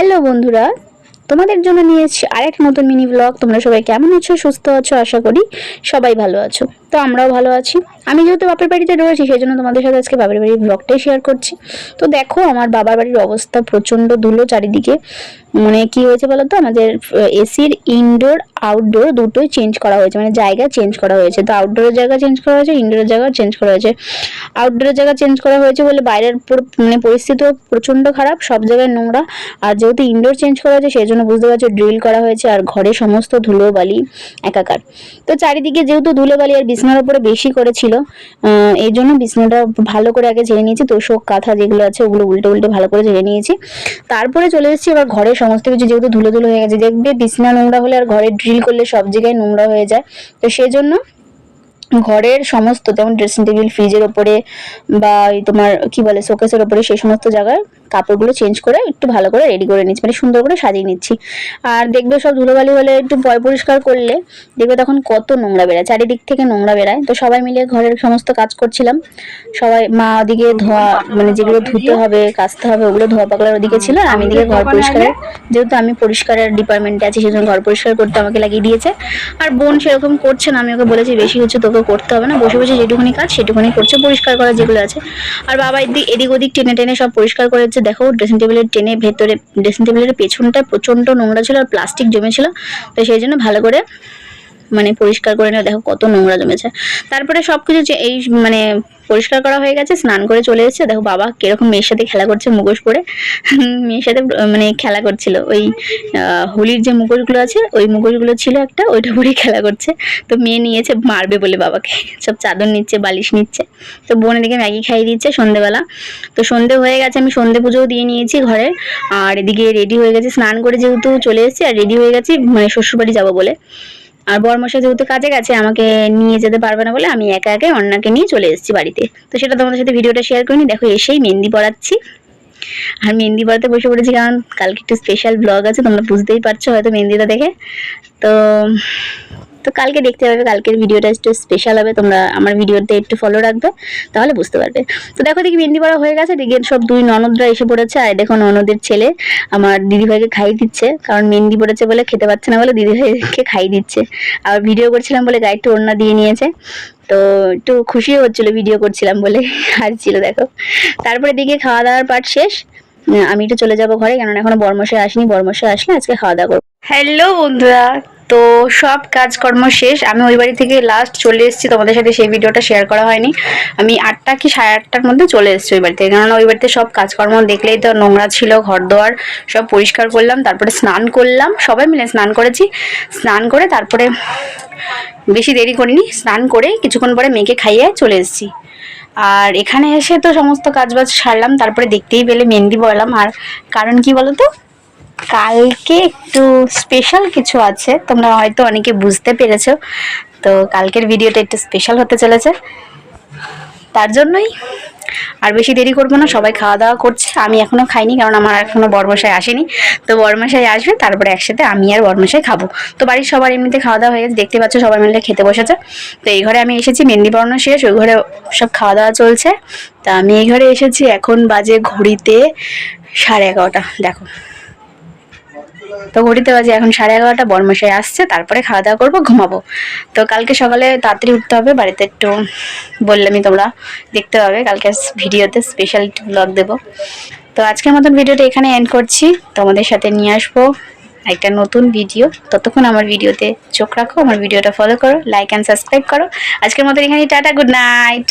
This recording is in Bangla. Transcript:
হ্যালো বন্ধুরা, তোমাদের জন্য নিয়েছি আরেকটা নতুন মিনি ব্লগ। তোমরা সবাই কেমন আছো? সুস্থ আছো? আশা করি সবাই ভালো আছো। তো আমরাও ভালো আছি। আমি যেহেতু বাপের বাড়িতে রয়েছি সেই জন্য তোমাদের সাথে আজকে বাপের বাড়ির ব্লগটাই শেয়ার করছি। তো দেখো আমার বাবার বাড়ির অবস্থা, প্রচন্ড ধুলো চারিদিকে। মানে কি হয়েছে বলতো, আমাদের এসির ইনডোর আউটডোর দুটোই চেঞ্জ করা হয়েছে, মানে জায়গা চেঞ্জ করা হয়েছে। তো আউটডোরের জায়গা চেঞ্জ করা হয়েছে, ইনডোরের জায়গা চেঞ্জ করা হয়েছে। আউটডোরের জায়গা চেঞ্জ করা হয়েছে বলে বাইরের মানে পরিস্থিতিও প্রচন্ড খারাপ, সব জায়গায় নোংরা। আর যেহেতু ইনডোর চেঞ্জ করা হয়েছে সেই জন্য বুঝতে পারছো ড্রিল করা হয়েছে, আর ঘরে সমস্ত ধুলো বালি একাকার। তো চারিদিকে যেহেতু ধুলো বালি আর বিছনার উপরে বেশি করেছিল, এই জন্য বিছনাটা ভালো করে আগে ঝেড়ে নিয়েছি। তোষক কাঁথা যেগুলো আছে ওগুলো উল্টে উল্টে ভালো করে ঝেড়ে নিয়েছি। তারপরে চলে এসেছি এবার ঘরের সমস্ত কিছু, যেহেতু ধুলো ধুলো হয়ে গেছে। দেখবে বিছনা নোংরা হলে আর ঘরে ড্রিল করলে সব জায়গায় নোংরা হয়ে যায়। তো সেই জন্য ঘরের সমস্ত, যেমন ড্রেসিং টেবিল, ফ্রিজের ওপরে বা তোমার কি বলে শোকেসের ওপরে, সেই সমস্ত জায়গায় কাপড়গুলো চেঞ্জ করে একটু ভালো করে রেডি করে নিচ্ছি, মানে সুন্দর করে সাজিয়ে নিচ্ছি। আর দেখবে সব ধুলোবালি হলে একটু পরিষ্কার করলে দেখবে তখন কত নোংরা বেড়ায়, চারিদিক থেকে নোংরা বেড়ায়। তো সবাই মিলে ঘরের সমস্ত কাজ করছিলাম। সবাই, মা ওদিকে ধোয়া, মানে যেগুলো ধুতে হবে কাচতে হবে ওগুলো ধোয়া পাকলার ওদিকে ছিল, আর আমি এদিকে ঘর পরিষ্কারের, যেহেতু আমি পরিষ্কারের ডিপার্টমেন্টে আছি সেজন্য ঘর পরিষ্কার করতে আমাকে লাগিয়ে দিয়েছে। আর বোন সেরকম করছে না, আমি ওকে বলেছি বেশি হচ্ছে তোকে করতে হবে না, বসে বসে যেটুকুনি কাজ সেটুকুনি করছে, পরিষ্কার করা যেগুলো আছে। আর বাবা এদিক ওদিক টেনে টেনে সব পরিষ্কার করেছে। দেখো ড্রেসিং টেবিলের টেনে ভেতরে, ড্রেসিং টেবিলের পেছনটা প্রচন্ড নোংরা ছিল আর প্লাস্টিক জমেছিল, তো সেই জন্য ভালো করে মানে পরিষ্কার করে নেওয়া। দেখো কত নোংরা জমেছে। তারপরে সবকিছু এই মানে পরিষ্কার করা হয়ে গেছে, স্নান করে চলে এসেছে। দেখো বাবা কিরকম মেয়ের সাথে খেলা করছে, মুখোশ পরে মেয়ের সাথে মানে খেলা করছিল। ওই হোলির যে মুখোশগুলো আছে ওই মুখোশগুলো ছিল একটা, ওইটা পরে খেলা করছে। তো মেয়ে নিয়েছে মারবে বলে বাবাকে, সব চাদর নিচ্ছে, বালিশ নিচ্ছে। তো বোন এদিকে ম্যাগি খাইয়ে দিচ্ছে সন্ধেবেলা। তো সন্ধে হয়ে গেছে, আমি সন্ধে পুজোও দিয়ে নিয়েছি ঘরে। আর এদিকে রেডি হয়ে গেছি, স্নান করে যেহেতু চলে এসেছি আর রেডি হয়ে গেছি মানে শ্বশুরবাড়ি যাবো বলে। আর বরমশাই যেহেতু কাজে গেছে আমাকে নিয়ে যেতে পারবে না বলে আমি একা একাই অন্যকে নিয়ে চলে এসেছি বাড়িতে। তো সেটা তোমাদের সাথে ভিডিওটা শেয়ার করিনি। দেখো এসেই মেহেন্দি পড়াচ্ছি, আর মেহেন্দি পড়াতে বসে পড়েছি কারণ কালকে একটু স্পেশাল ব্লগ আছে, তোমরা বুঝতেই পারছো হয়তো মেহেন্দিটা দেখে। তো তো কালকে দেখতে পাবে, কালকের ভিডিওটা একটু স্পেশাল হবে, তোমরা আমার ভিডিওতে একটু ফলো রাখবে তাহলে বুঝতে পারবে। তো দেখো দেখি মেহেন্দি পড়া হয়ে গেছে, দেখি সব দুই ননদরা এসে পড়েছে। আর দেখো ননদের ছেলে আমার দিদিভাইকে খাইয়ে দিচ্ছে, কারণ মেহেন্দি পড়েছে বলে খেতে পাচ্ছে না বলে দিদিভাইকে খাইয়ে দিচ্ছে। আর ভিডিও করছিলাম বলে গায়ে একটু ওড়না দিয়ে নিয়েছে, তো একটু খুশিও হচ্ছিল ভিডিও করছিলাম বলে, হাসছিল দেখো। তারপরে দিকে খাওয়া দাওয়ার পার্ট শেষ, আমি একটু চলে যাবো ঘরে, কেননা এখনো বরমশাই আসেনি, বরমশাই আসলে আজকে খাওয়া দাওয়া করবো। হ্যালো বন্ধুরা, তো সব কাজকর্ম শেষ, আমি ওই বাড়ি থেকে লাস্ট চলে এসেছি। তোমাদের সাথে সেই ভিডিওটা শেয়ার করা হয়নি। আমি 8টা কি 8:30টার মধ্যে চলে এসেছি ওই বাড়ি থেকে, কেননা ওই বাড়িতে সব কাজকর্ম দেখলেই তো নোংরা ছিল, ঘর দোয়ার সব পরিষ্কার করলাম। তারপরে স্নান করলাম, সবাই মিলে স্নান করেছি। স্নান করে তারপরে বেশি দেরি করিনি, স্নান করে কিছুক্ষণ পরে মেয়েকে খাইয়ে চলে এসেছি। আর এখানে এসে তো সমস্ত কাজবাজ সারলাম, তারপরে দেখতেই পেলে মেহেন্দি পড়লাম। আর কারণ কি বলতো, কালকে একটু স্পেশাল কিছু আছে, তোমরা হয়তো অনেকে বুঝতে পেরেছো। তো কালকের ভিডিওটা একটু স্পেশাল হতে চলেছে, তার জন্যই আর বেশি দেরি করবো না। সবাই খাওয়া দাওয়া করছে, আমি এখনো খাইনি কারণ আমার এখনো বরমশাই আসেনি। তো বরমশাই আসবে তারপরে একসাথে আমি আর বরমশাই খাবো। তো বাড়ির সবার এমনিতে খাওয়া দাওয়া হয়ে গেছে, দেখতে পাচ্ছ সবাই মিলে খেতে বসেছে। তো এই ঘরে আমি এসেছি, মেহেন্দি পড়ানো শেষ, ওই ঘরে সব খাওয়া দাওয়া চলছে। তা আমি এই ঘরে এসেছি, এখন বাজে ঘড়িতে 11:30। দেখো তো ঘড়িতে বাজে এখন 11:30, বরমশাই আসছে তারপরে খাওয়া দাওয়া করবো, ঘুমাবো। তো কালকে সকালে তাড়াতাড়ি উঠতে হবে, বাড়িতে একটু বললামই, তোমরা দেখতে পাবে কালকে ভিডিওতে স্পেশাল ব্লগ দেবো। তো আজকের মতন ভিডিওটা এখানে এন্ড করছি, তোমাদের সাথে নিয়ে আসবো একটা নতুন ভিডিও। ততক্ষণ আমার ভিডিওতে চোখ রাখো, আমার ভিডিওটা ফলো করো, লাইক অ্যান্ড সাবস্ক্রাইব করো। আজকের মতন এখানে টাটা, গুড নাইট।